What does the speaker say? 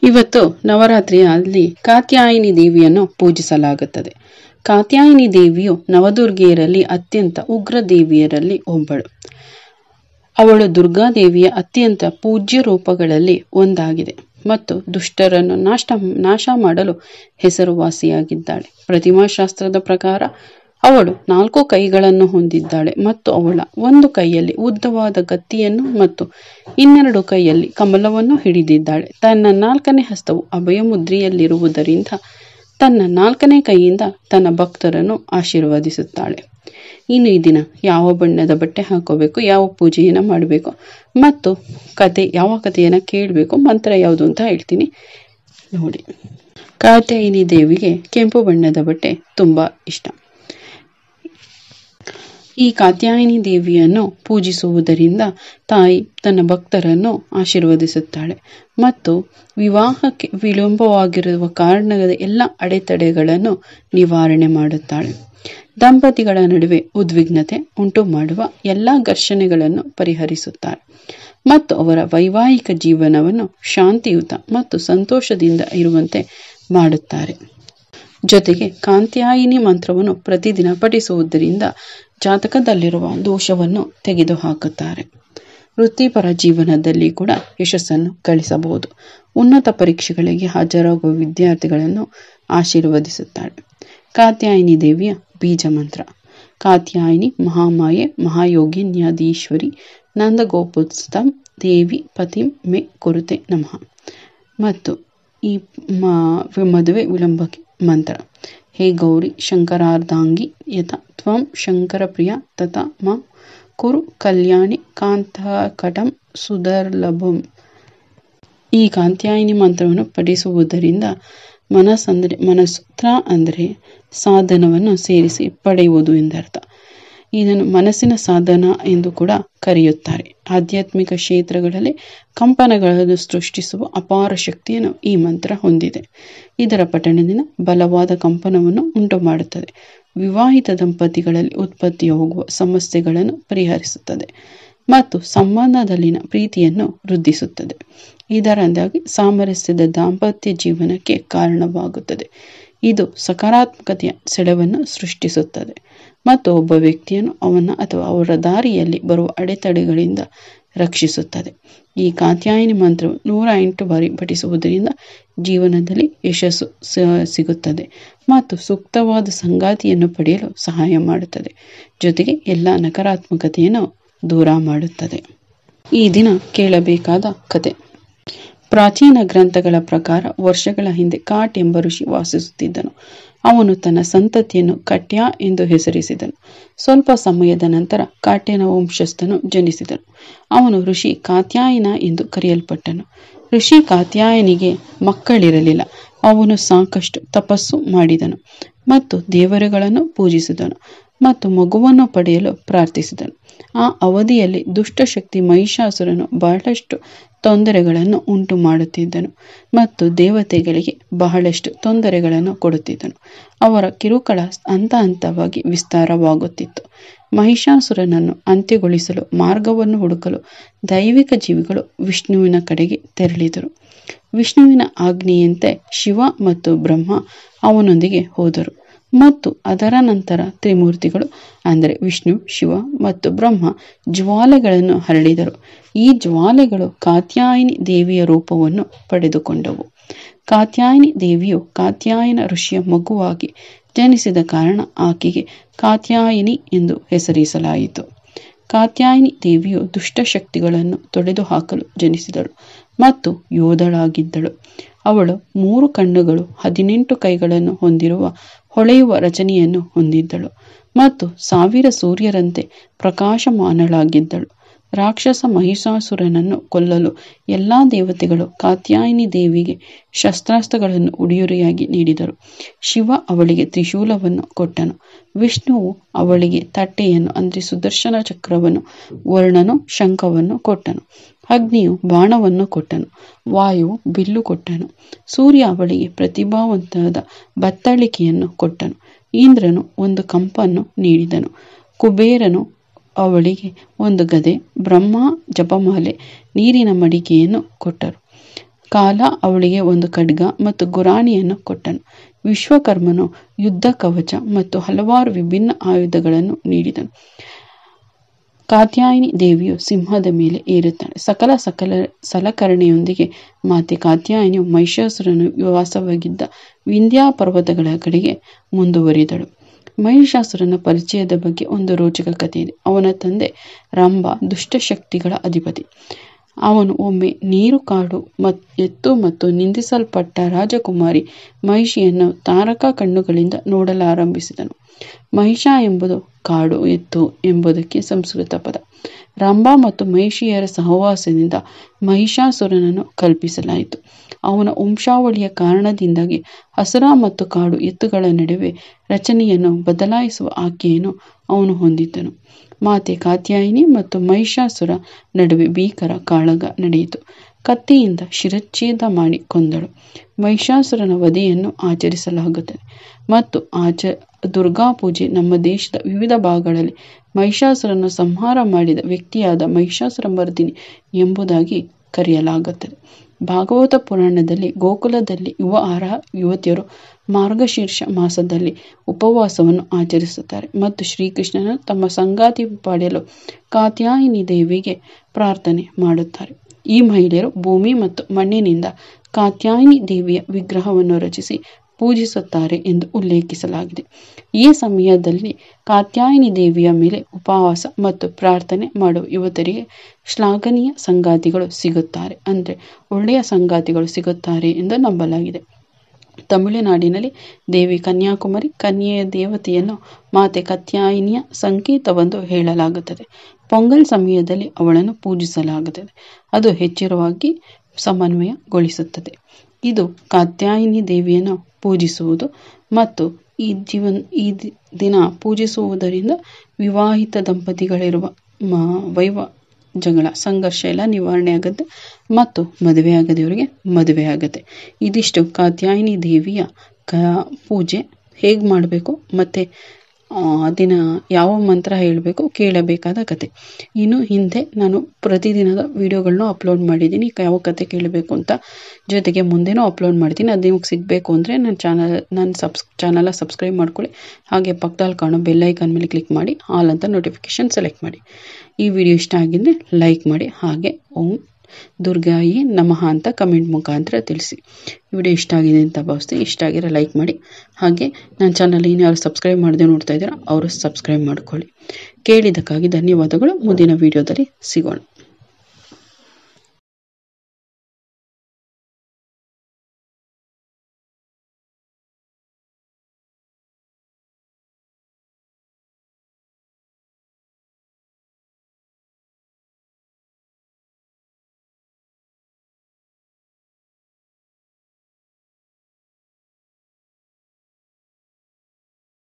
ಇವತ್ತು ನವರಾತ್ರಿಯಲ್ಲಿ ಕಾತ್ಯಾಯಿನಿ ದೇವಿಯನ್ನು ಪೂಜಿಸಲಾಗುತ್ತದೆ. ಕಾತ್ಯಾಯಿನಿ ದೇವಿಯು ನವದುರ್ಗಿಯರಲ್ಲಿ ಅತ್ಯಂತ ಉಗ್ರ ದೇವಿಯರಲ್ಲಿ ಒಬ್ಬಳು. ಅವಳು ದುರ್ಗಾದೇವಿಯ ಅತ್ಯಂತ ಪೂಜ್ಯ ರೂಪಗಳಲ್ಲಿ ಒಂದಾಗಿದೆ ಮತ್ತು ದುಷ್ಟರನ್ನು ನಾಶ ಮಾಡಲು ಹೆಸರುವಾಸಿಯಾಗಿದ್ದಾಳೆ. ಪ್ರತಿಮಾಶಾಸ್ತ್ರದ ಪ್ರಕಾರ ಅವಳು 4 ಕೈಗಳನ್ನು ಹೊಂದಿದ್ದಾಳೆ ಮತ್ತು ಅವಳ ಒಂದು ಕೈಯಲ್ಲಿ ಉದ್ದವಾದ ಕತ್ತಿಯನ್ನು ಮತ್ತು 2 ಕೈಯಲ್ಲಿ ಕಮಲವನ್ನು ಹಿಡಿದಿದ್ದಾಳೆ. ತನ್ನ 4ನೇ ಹಸ್ತವು ಅಭಯ ಮುದ್ರೆಯಲ್ಲಿರುವುದರಿಂದ ತನ್ನ 4ನೇ ಕೈಯಿಂದ ತನ್ನ ಭಕ್ತರನ್ನು ಆಶೀರ್ವದಿಸುತ್ತಾಳೆ. ಇನ್ನು ಈ ದಿನ ಯಾವ ಬಣ್ಣದ ಬಟ್ಟೆ ಹಾಕೋಬೇಕು, ಯಾವ ಪೂಜೆಯನ್ನು ಮಾಡಬೇಕು ಮತ್ತು ಯಾವ ಕಥೆಯನ್ನು ಕೇಳಬೇಕು, ಮಂತ್ರ ಯಾವುದು ಅಂತ ಹೇಳ್ತೀನಿ ನೋಡಿ. ಕಾತ್ಯಾಯಿನಿ ದೇವಿಗೆ ಕೆಂಪು ಬಣ್ಣದ ಬಟ್ಟೆ ತುಂಬಾ ಇಷ್ಟ. ಈ ಕಾತ್ಯಾಯಿನಿ ದೇವಿಯನ್ನು ಪೂಜಿಸುವುದರಿಂದ ತಾಯಿ ತನ್ನ ಭಕ್ತರನ್ನು ಆಶೀರ್ವದಿಸುತ್ತಾಳೆ ಮತ್ತು ವಿವಾಹಕ್ಕೆ ವಿಳಂಬವಾಗಿರುವ ಕಾರಣದ ಎಲ್ಲ ಅಡೆತಡೆಗಳನ್ನು ನಿವಾರಣೆ ಮಾಡುತ್ತಾಳೆ. ದಂಪತಿಗಳ ನಡುವೆ ಉದ್ವಿಗ್ನತೆ ಉಂಟು ಮಾಡುವ ಎಲ್ಲ ಘರ್ಷಣೆಗಳನ್ನು ಪರಿಹರಿಸುತ್ತಾರೆ ಮತ್ತು ಅವರ ವೈವಾಹಿಕ ಜೀವನವನ್ನು ಶಾಂತಿಯುತ ಮತ್ತು ಸಂತೋಷದಿಂದ ಇರುವಂತೆ ಮಾಡುತ್ತಾರೆ. ಜೊತೆಗೆ ಕಾತ್ಯಾಯಿನಿ ಮಂತ್ರವನ್ನು ಪ್ರತಿದಿನ ಪಠಿಸುವುದರಿಂದ ಜಾತಕದಲ್ಲಿರುವ ದೋಷವನ್ನು ತೆಗೆದುಹಾಕುತ್ತಾರೆ. ವೃತ್ತಿಪರ ಜೀವನದಲ್ಲಿ ಕೂಡ ಯಶಸ್ಸನ್ನು ಗಳಿಸಬಹುದು. ಉನ್ನತ ಪರೀಕ್ಷೆಗಳಿಗೆ ಹಾಜರಾಗುವ ವಿದ್ಯಾರ್ಥಿಗಳನ್ನು ಆಶೀರ್ವದಿಸುತ್ತಾಳೆ. ಕಾತ್ಯಾಯಿನಿ ದೇವಿಯ ಬೀಜ ಮಂತ್ರ: ಕಾತ್ಯಾಯಿನಿ ಮಹಾಮಾಯೆ ಮಹಾಯೋಗಿ ನ್ಯಾದೀಶ್ವರಿ ನಂದಗೋಪುಸ್ತಂ ದೇವಿ ಪತಿಂ ಮೇ ಕುರುತೆ ನಮಃ. ಮತ್ತು ಈ ಮದುವೆ ವಿಳಂಬಕ್ಕೆ ಮಂತ್ರ: ಹೇ ಗೌರಿ ಶಂಕರಾರ್ಧಾಂಗಿ ಯಥ ತ್ವಂ ಶಂಕರ ಪ್ರಿಯ ತಥಾ ಮಾಂ ಕುರು ಕಲ್ಯಾಣಿ ಕಾಂತಕಟಂ ಸುದರ್ಲಭಂ. ಈ ಕಾತ್ಯಾಯಿನಿ ಮಂತ್ರವನ್ನು ಪಠಿಸುವುದರಿಂದ ಮನಸ್ಸು ಅಂದರೆ ಸಾಧನವನ್ನು ಸೇರಿಸಿ ಪಡೆಯುವುದು ಎಂದರ್ಥ. ಇದನ್ನು ಮನಸ್ಸಿನ ಸಾಧನ ಎಂದು ಕೂಡ ಕರೆಯುತ್ತಾರೆ. ಆಧ್ಯಾತ್ಮಿಕ ಕ್ಷೇತ್ರಗಳಲ್ಲಿ ಕಂಪನಗಳನ್ನು ಸೃಷ್ಟಿಸುವ ಅಪಾರ ಶಕ್ತಿಯನ್ನು ಈ ಮಂತ್ರ ಹೊಂದಿದೆ. ಇದರ ಪಠಣದಿಂದ ಬಲವಾದ ಕಂಪನವನ್ನು ಉಂಟು ಮಾಡುತ್ತದೆ. ವಿವಾಹಿತ ದಂಪತಿಗಳಲ್ಲಿ ಉತ್ಪತ್ತಿಯಾಗುವ ಸಮಸ್ಯೆಗಳನ್ನು ಪರಿಹರಿಸುತ್ತದೆ ಮತ್ತು ಸಂಬಂಧದಲ್ಲಿನ ಪ್ರೀತಿಯನ್ನು ವೃದ್ಧಿಸುತ್ತದೆ. ಇದರಿಂದಾಗಿ ಸಾಮರಸ್ಯದ ದಾಂಪತ್ಯ ಜೀವನಕ್ಕೆ ಕಾರಣವಾಗುತ್ತದೆ. ಇದು ಸಕಾರಾತ್ಮಕತೆಯ ಸೆಳೆವನ್ನು ಸೃಷ್ಟಿಸುತ್ತದೆ ಮತ್ತು ಒಬ್ಬ ವ್ಯಕ್ತಿಯನ್ನು ಅವನ ಅಥವಾ ಅವರ ದಾರಿಯಲ್ಲಿ ಬರುವ ಅಡೆತಡೆಗಳಿಂದ ರಕ್ಷಿಸುತ್ತದೆ. ಈ ಕಾತ್ಯಾಯಿನಿ ಮಂತ್ರವು 108 ಬಾರಿ ಪಠಿಸುವುದರಿಂದ ಜೀವನದಲ್ಲಿ ಯಶಸ್ಸು ಸಿಗುತ್ತದೆ ಮತ್ತು ಸೂಕ್ತವಾದ ಸಂಗಾತಿಯನ್ನು ಪಡೆಯಲು ಸಹಾಯ ಮಾಡುತ್ತದೆ. ಜೊತೆಗೆ ಎಲ್ಲ ನಕಾರಾತ್ಮಕತೆಯನ್ನು ದೂರ ಮಾಡುತ್ತದೆ. ಈ ದಿನ ಕೇಳಬೇಕಾದ ಕತೆ: ಪ್ರಾಚೀನ ಗ್ರಂಥಗಳ ಪ್ರಕಾರ ವರ್ಷಗಳ ಹಿಂದೆ ಕಾಟ್ ಎಂಬ ಋಷಿ ವಾಸಿಸುತ್ತಿದ್ದನು. ಅವನು ತನ್ನ ಸಂತತಿಯನ್ನು ಕಟ್ಯ ಎಂದು ಹೆಸರಿಸಿದನು. ಸ್ವಲ್ಪ ಸಮಯದ ನಂತರ ಕಾಟ್ಯನ ವಂಶಸ್ಥನು ಜನಿಸಿದನು. ಅವನು ಋಷಿ ಕಾತ್ಯಾಯನ ಎಂದು ಕರೆಯಲ್ಪಟ್ಟನು. ಋಷಿ ಕಾತ್ಯಾಯನಿಗೆ ಮಕ್ಕಳಿರಲಿಲ್ಲ. ಅವನು ಸಾಕಷ್ಟು ತಪಸ್ಸು ಮಾಡಿದನು ಮತ್ತು ದೇವರುಗಳನ್ನು ಪೂಜಿಸಿದನು ಮತ್ತು ಮಗುವನ್ನು ಪಡೆಯಲು ಪ್ರಾರ್ಥಿಸಿದನು. ಆ ಅವಧಿಯಲ್ಲಿ ದುಷ್ಟಶಕ್ತಿ ಮಹಿಷಾಸುರನು ಬಹಳಷ್ಟು ತೊಂದರೆಗಳನ್ನು ಉಂಟು ಮಾಡುತ್ತಿದ್ದನು ಮತ್ತು ದೇವತೆಗಳಿಗೆ ಬಹಳಷ್ಟು ತೊಂದರೆಗಳನ್ನು ಕೊಡುತ್ತಿದ್ದನು. ಅವರ ಕಿರುಕುಳ ಹಂತವಾಗಿ ವಿಸ್ತಾರವಾಗುತ್ತಿತ್ತು. ಮಹಿಷಾಸುರನನ್ನು ಅಂತ್ಯಗೊಳಿಸಲು ಮಾರ್ಗವನ್ನು ಹುಡುಕಲು ದೈವಿಕ ಜೀವಿಗಳು ವಿಷ್ಣುವಿನ ಕಡೆಗೆ ತೆರಳಿದರು. ವಿಷ್ಣುವಿನ ಆಜ್ಞೆಯಂತೆ ಶಿವ ಮತ್ತು ಬ್ರಹ್ಮ ಅವನೊಂದಿಗೆ ಹೋದರು ಮತ್ತು ಅದರ ನಂತರ ತ್ರಿಮೂರ್ತಿಗಳು ಅಂದರೆ ವಿಷ್ಣು, ಶಿವ ಮತ್ತು ಬ್ರಹ್ಮ ಜ್ವಾಲೆಗಳನ್ನು ಹರಡಿದರು. ಈ ಜ್ವಾಲೆಗಳು ಕಾತ್ಯಾಯಿನಿ ದೇವಿಯ ರೂಪವನ್ನು ಪಡೆದುಕೊಂಡವು. ಕಾತ್ಯಾಯಿನಿ ದೇವಿಯು ಕಾತ್ಯಾಯನ ಋಷಿಯ ಮಗುವಾಗಿ ಜನಿಸಿದ ಕಾರಣ ಆಕೆಗೆ ಕಾತ್ಯಾಯಿನಿ ಎಂದು ಹೆಸರಿಸಲಾಯಿತು. ಕಾತ್ಯಾಯಿನಿ ದೇವಿಯು ದುಷ್ಟಶಕ್ತಿಗಳನ್ನು ತೊಡೆದುಹಾಕಲು ಜನಿಸಿದಳು ಮತ್ತು ಯೋಧಳಾಗಿದ್ದಳು. ಅವಳು 3 ಕಣ್ಣುಗಳು 18 ಕೈಗಳನ್ನು ಹೊಂದಿರುವ ಹೊಳೆಯುವ ರಚನೆಯನ್ನು ಹೊಂದಿದ್ದಳು ಮತ್ತು 1000 ಸೂರ್ಯರಂತೆ ಪ್ರಕಾಶಮಾನಳಾಗಿದ್ದಳು. ರಾಕ್ಷಸ ಮಹಿಷಾಸುರನನ್ನು ಕೊಲ್ಲಲು ಎಲ್ಲಾ ದೇವತೆಗಳು ಕಾತ್ಯಾಯಿನಿ ದೇವಿಗೆ ಶಸ್ತ್ರಾಸ್ತ್ರಗಳನ್ನು ಉಡುಗೊರೆಯಾಗಿ ನೀಡಿದರು. ಶಿವ ಅವಳಿಗೆ ತ್ರಿಶೂಲವನ್ನು ಕೊಟ್ಟನು. ವಿಷ್ಣುವು ಅವಳಿಗೆ ತಟ್ಟೆಯನ್ನು ಅಂದರೆ ಸುದರ್ಶನ ಚಕ್ರವನ್ನು, ವರುಣನು ಶಂಖವನ್ನು ಕೊಟ್ಟನು. ಅಗ್ನಿಯು ಬಾಣವನ್ನು ಕೊಟ್ಟನು. ವಾಯುವು ಬಿಲ್ಲು ಕೊಟ್ಟನು. ಸೂರ್ಯ ಅವಳಿಗೆ ಪ್ರತಿಭಾವಂತವಾದ ಬತ್ತಳಿಕೆಯನ್ನು ಕೊಟ್ಟನು. ಇಂದ್ರನು ಒಂದು ಕಂಪನ್ನು ನೀಡಿದನು. ಕುಬೇರನು ಅವಳಿಗೆ ಒಂದು ಗದೆ, ಬ್ರಹ್ಮ ಜಪಮಾಲೆ, ನೀರಿನ ಮಡಿಕೆಯನ್ನು ಕೊಟ್ಟರು. ಕಾಲ ಅವಳಿಗೆ ಒಂದು ಖಡ್ಗ ಮತ್ತು ಗುರಾಣಿಯನ್ನು ಕೊಟ್ಟನು. ವಿಶ್ವಕರ್ಮನು ಯುದ್ಧ ಕವಚ ಮತ್ತು ಹಲವಾರು ವಿಭಿನ್ನ ಆಯುಧಗಳನ್ನು ನೀಡಿದನು. ಕಾತ್ಯಾಯಿನಿ ದೇವಿಯು ಸಿಂಹದ ಮೇಲೆ ಏರುತ್ತಾಳೆ. ಸಕಲ ಸಲಕರಣೆಯೊಂದಿಗೆ ಮಾತೆ ಕಾತ್ಯಾಯಿನಿಯು ಮಹಿಷಾಸುರನು ವಾಸವಾಗಿದ್ದ ವಿಂಧ್ಯ ಪರ್ವತಗಳ ಕಡೆಗೆ ಮುಂದುವರಿದಳು. ಮಹಿಷಾಸುರನ ಪರಿಚಯದ ಬಗ್ಗೆ ಒಂದು ರೋಚಕ ಕಥೆ ಇದೆ. ಅವನ ತಂದೆ ರಂಭ ದುಷ್ಟಶಕ್ತಿಗಳ ಅಧಿಪತಿ. ಅವನು ಒಮ್ಮೆ ನೀರು, ಕಾಡು ಎತ್ತು ಮತ್ತು ನಿಂದಿಸಲ್ಪಟ್ಟ ರಾಜಕುಮಾರಿ ಮಹಿಷಿಯನ್ನು ತಾರಕ ಕಣ್ಣುಗಳಿಂದ ನೋಡಲಾರಂಭಿಸಿದನು. ಮಹಿಷ ಎಂಬುದು ಕಾಡು, ಎತ್ತು ಎಂಬುದಕ್ಕೆ ಸಂಸ್ಕೃತ ಪದ. ರಂಭ ಮತ್ತು ಮಹಿಷಿಯರ ಸಹವಾಸದಿಂದ ಮಹಿಷಾಸುರನನ್ನು ಕಲ್ಪಿಸಲಾಯಿತು. ಅವನ ವಂಶಾವಳಿಯ ಕಾರಣದಿಂದಾಗಿ ಹಸುರ ಮತ್ತು ಕಾಡು ಎತ್ತುಗಳ ನಡುವೆ ರಚನೆಯನ್ನು ಬದಲಾಯಿಸುವ ಆಕೆಯನ್ನು ಅವನು ಹೊಂದಿದ್ದನು. ಮಾತೆ ಕಾತ್ಯಾಯಿನಿ ಮತ್ತು ಮಹಿಷಾಸುರ ನಡುವೆ ಭೀಕರ ಕಾಳಗ ನಡೆಯಿತು. ಕತ್ತಿಯಿಂದ ಶಿರಚ್ಛೇದ ಮಾಡಿ ಕೊಂದಳು. ಮಹಿಷಾಸುರನ ವಧೆಯನ್ನು ಆಚರಿಸಲಾಗುತ್ತದೆ ಮತ್ತು ದುರ್ಗಾ ಪೂಜೆ ನಮ್ಮ ದೇಶದ ವಿವಿಧ ಭಾಗಗಳಲ್ಲಿ ಮಹಿಷಾಸುರನ ಸಂಹಾರ ಮಾಡಿದ ವ್ಯಕ್ತಿಯಾದ ಮಹಿಷಾಸುರ ಮರ್ದಿನಿ ಎಂಬುದಾಗಿ ಕರೆಯಲಾಗುತ್ತದೆ. ಭಾಗವತ ಪುರಾಣದಲ್ಲಿ ಗೋಕುಲದಲ್ಲಿ ಯುವತಿಯರು ಮಾರ್ಗಶೀರ್ಷ ಮಾಸದಲ್ಲಿ ಉಪವಾಸವನ್ನು ಆಚರಿಸುತ್ತಾರೆ ಮತ್ತು ಶ್ರೀಕೃಷ್ಣನ ತಮ್ಮ ಸಂಗಾತಿ ಪಡೆಯಲು ಕಾತ್ಯಾಯಿನಿ ದೇವಿಗೆ ಪ್ರಾರ್ಥನೆ ಮಾಡುತ್ತಾರೆ. ಈ ಮಹಿಳೆಯರು ಭೂಮಿ ಮತ್ತು ಮಣ್ಣಿನಿಂದ ಕಾತ್ಯಾಯಿನಿ ದೇವಿಯ ವಿಗ್ರಹವನ್ನು ರಚಿಸಿ ಪೂಜಿಸುತ್ತಾರೆ ಎಂದು ಉಲ್ಲೇಖಿಸಲಾಗಿದೆ. ಈ ಸಮಯದಲ್ಲಿ ಕಾತ್ಯಾಯಿನಿ ದೇವಿಯ ಮೇಲೆ ಉಪವಾಸ ಮತ್ತು ಪ್ರಾರ್ಥನೆ ಮಾಡುವ ಯುವತರಿಗೆ ಶ್ಲಾಘನೀಯ ಸಂಗಾತಿಗಳು ಸಿಗುತ್ತಾರೆ, ಅಂದರೆ ಒಳ್ಳೆಯ ಸಂಗಾತಿಗಳು ಸಿಗುತ್ತಾರೆ ಎಂದು ನಂಬಲಾಗಿದೆ. ತಮಿಳುನಾಡಿನಲ್ಲಿ ದೇವಿ ಕನ್ಯಾಕುಮಾರಿ ಕನ್ಯೆಯ ದೇವತೆಯನ್ನು ಮಾತೆ ಕಾತ್ಯಾಯಿನಿಯ ಸಂಕೇತವೆಂದು ಹೇಳಲಾಗುತ್ತದೆ. ಪೊಂಗಲ್ ಸಮಯದಲ್ಲಿ ಅವಳನ್ನು ಪೂಜಿಸಲಾಗುತ್ತದೆ. ಅದು ಹೆಚ್ಚಿರವಾಗಿ ಸಮನ್ವಯಗೊಳಿಸುತ್ತದೆ. ಇದು ಕಾತ್ಯಾಯಿನಿ ದೇವಿಯನ್ನು ಪೂಜಿಸುವುದು ಮತ್ತು ಈ ದಿನ ಪೂಜಿಸುವುದರಿಂದ ವಿವಾಹಿತ ದಂಪತಿಗಳಿರುವ ಜಗಳ ಸಂಘರ್ಷ ಎಲ್ಲ ದಿವಾರಣೆ ಆಗುತ್ತೆ ಮತ್ತು ಮದುವೆ ಆಗದವರಿಗೆ ಮದುವೆ ಆಗುತ್ತೆ. ಇದಿಷ್ಟು ಕಾತ್ಯಾಯಿನಿ ದೇವಿಯ ಪೂಜೆ ಹೇಗೆ ಮಾಡಬೇಕು ಮತ್ತು ದಿನ ಯಾವ ಮಂತ್ರ ಹೇಳಬೇಕು ಕೇಳಬೇಕಾದ ಕತೆ. ಇನ್ನು ಹಿಂದೆ ನಾನು ಪ್ರತಿದಿನದ ವಿಡಿಯೋಗಳನ್ನೂ ಅಪ್ಲೋಡ್ ಮಾಡಿದ್ದೀನಿ, ಯಾವ ಕತೆ ಕೇಳಬೇಕು ಅಂತ. ಜೊತೆಗೆ ಮುಂದೆನೂ ಅಪ್ಲೋಡ್ ಮಾಡ್ತೀನಿ. ಅದು ನಿಮಗೆ ಸಿಗಬೇಕು ಅಂದರೆ ನನ್ನ ಚಾನಲ್ನ ಸಬ್ಸ್ಕ್ರೈಬ್ ಮಾಡ್ಕೊಳ್ಳಿ. ಹಾಗೆ ಪಕ್ಕದಲ್ಲಿ ಕಾಣೋ ಬೆಲ್ ಐಕಾನ್ ಮೇಲೆ ಕ್ಲಿಕ್ ಮಾಡಿ ಆಲ್ ಅಂತ ನೋಟಿಫಿಕೇಶನ್ ಸೆಲೆಕ್ಟ್ ಮಾಡಿ. ಈ ವಿಡಿಯೋ ಇಷ್ಟ ಆಗಿದ್ದರೆ ಲೈಕ್ ಮಾಡಿ. ಹಾಗೆ ಓಂ ದುರ್ಗಾಯಿ ನಮಃ ಅಂತ ಕಮೆಂಟ್ ಮುಖಾಂತರ ತಿಳಿಸಿ. ವಿಡಿಯೋ ಇಷ್ಟ ಆಗಿದೆ ಅಂತ ಭಾವಿಸ್ತೀನಿ. ಇಷ್ಟ ಆಗಿರೋ ಲೈಕ್ ಮಾಡಿ. ಹಾಗೆ ನನ್ನ ಚಾನಲ್ ಯಾರು ಸಬ್ಸ್ಕ್ರೈಬ್ ಮಾಡದೆ ನೋಡ್ತಾ ಇದ್ದೀರಾ ಅವರು ಸಬ್ಸ್ಕ್ರೈಬ್ ಮಾಡ್ಕೊಳ್ಳಿ. ಕೇಳಿದ್ದಕ್ಕಾಗಿ ಧನ್ಯವಾದಗಳು. ಮುಂದಿನ ವಿಡಿಯೋದಲ್ಲಿ ಸಿಗೋಣ.